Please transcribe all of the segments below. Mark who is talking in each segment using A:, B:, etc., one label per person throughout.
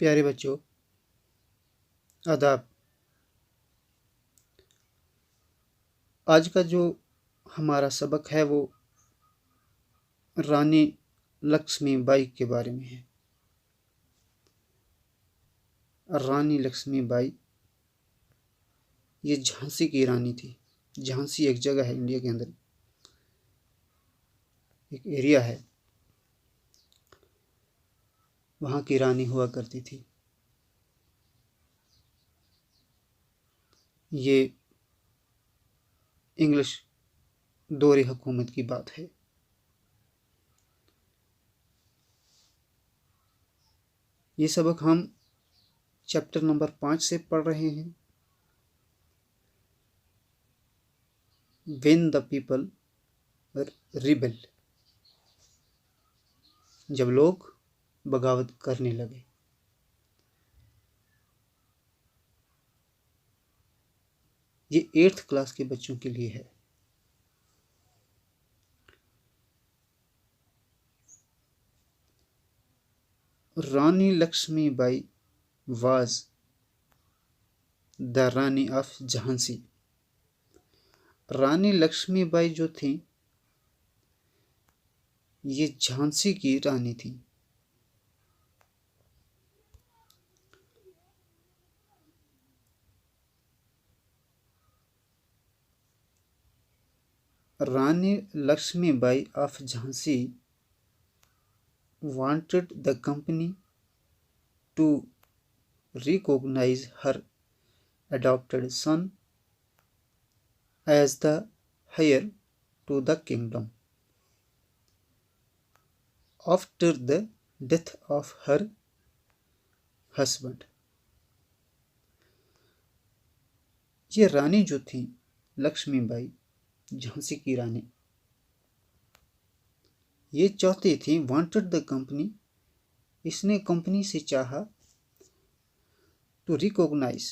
A: प्यारे बच्चों, आदाब। आज का जो हमारा सबक है वो रानी लक्ष्मीबाई के बारे में है। रानी लक्ष्मीबाई ये झांसी की रानी थी। झांसी एक जगह है इंडिया के अंदर, एक एरिया है, वहाँ की रानी हुआ करती थी। ये इंग्लिश दौरे हुकूमत की बात है। ये सबक हम चैप्टर नंबर 5 से पढ़ रहे हैं। व्हेन द पीपल रिबेल, जब लोग बगावत करने लगे। ये 8th क्लास के बच्चों के लिए है। Rani Lakshmibai was the Rani of Jhansi. Rani Lakshmibai जो थी ये झांसी की रानी थी। Rani Lakshmibai of Jhansi wanted the company to recognize her adopted son as the heir to the kingdom after the death of her husband। ये रानी जो थी लक्ष्मीबाई, झांसी की रानी, ये चाहती थी, वांटेड द कंपनी, इसने कंपनी से चाहा, टू रिकॉग्नाइज,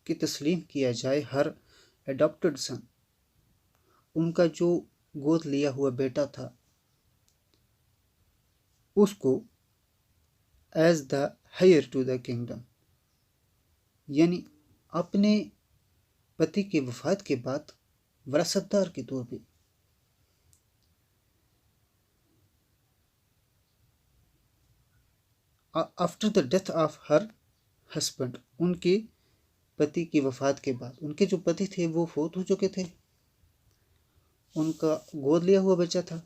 A: कि तस्लीम किया जाए, हर एडॉप्टेड सन, उनका जो गोद लिया हुआ बेटा था, उसको as the heir to the kingdom, यानी अपने पति के वफात के बाद वरासतदार के तौर पे। After the death of her husband, उनके पति की वफात के बाद, उनके जो पति थे वो फौत हो चुके थे, उनका गोद लिया हुआ बच्चा था,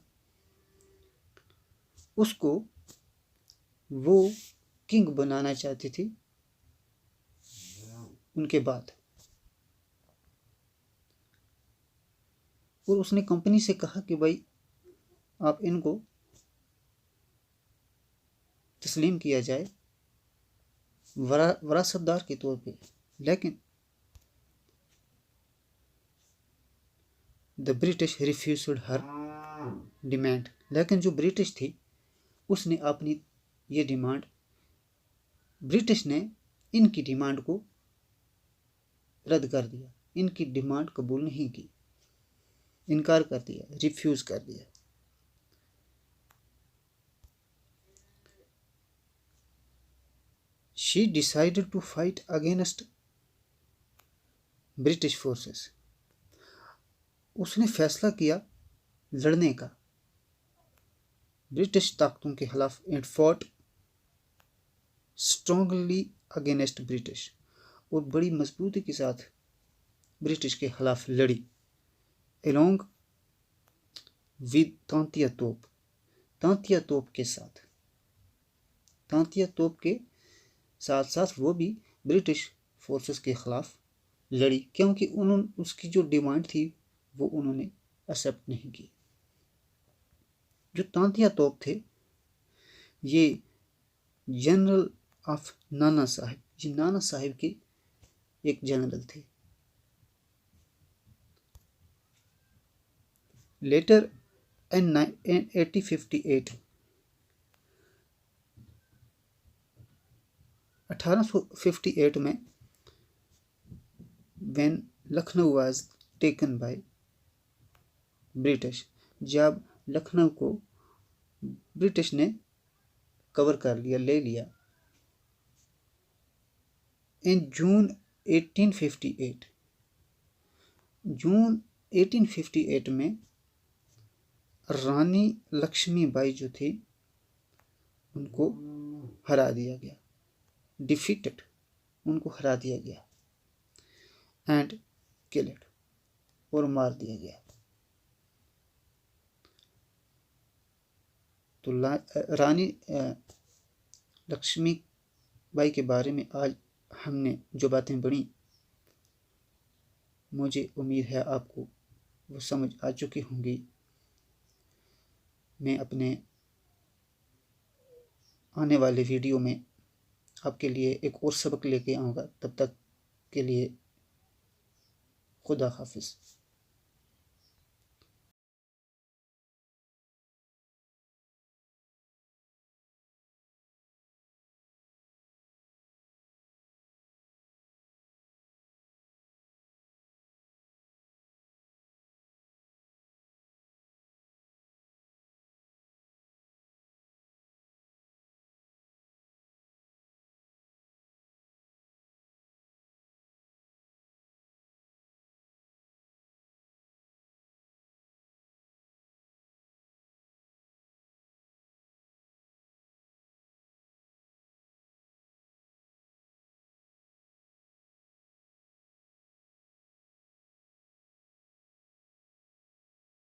A: उसको वो किंग बनाना चाहती थी उनके बाद। और उसने कंपनी से कहा कि भाई आप इनको तस्लीम किया जाए वरासतदार के तौर पे। लेकिन the British refused her demand, लेकिन जो ब्रिटिश थी उसने अपनी ये डिमांड, ब्रिटिश ने इनकी डिमांड को रद्द कर दिया, इनकी डिमांड कबूल नहीं की, इनकार कर दिया, रिफ्यूज कर दिया। She decided to fight against British forces, उसने फैसला किया लड़ने का ब्रिटिश ताकतों के खिलाफ। And fought strongly against British, और बड़ी मजबूती के साथ ब्रिटिश के खिलाफ लड़ी। एलोंग विद तांतिया तोप, तांतिया तोप के साथ, तांतिया तोप के साथ साथ वो भी ब्रिटिश फोर्सेस के खिलाफ लड़ी, क्योंकि उन्होंने उसकी जो डिमांड थी वो उन्होंने एक्सेप्ट नहीं की। जो तांतिया तोप थे ये जनरल ऑफ नाना साहिब, ये नाना साहिब के एक जनरल थे। लेटर इन 1858, 1858 में, when Lucknow was taken by British, जब लखनऊ को ब्रिटिश ने कवर कर लिया, ले लिया, In जून 1858 में रानी लक्ष्मीबाई जो थी उनको हरा दिया गया, डिफीटेड, उनको हरा दिया गया एंड किल्ड, और मार दिया गया। तो रानी लक्ष्मीबाई के बारे में आज हमने जो बातें पढ़ी, मुझे उम्मीद है आपको वो समझ आ चुकी होंगी। मैं अपने आने वाले वीडियो में आपके लिए एक और सबक लेके आऊँगा। तब तक के लिए खुदा हाफिज़।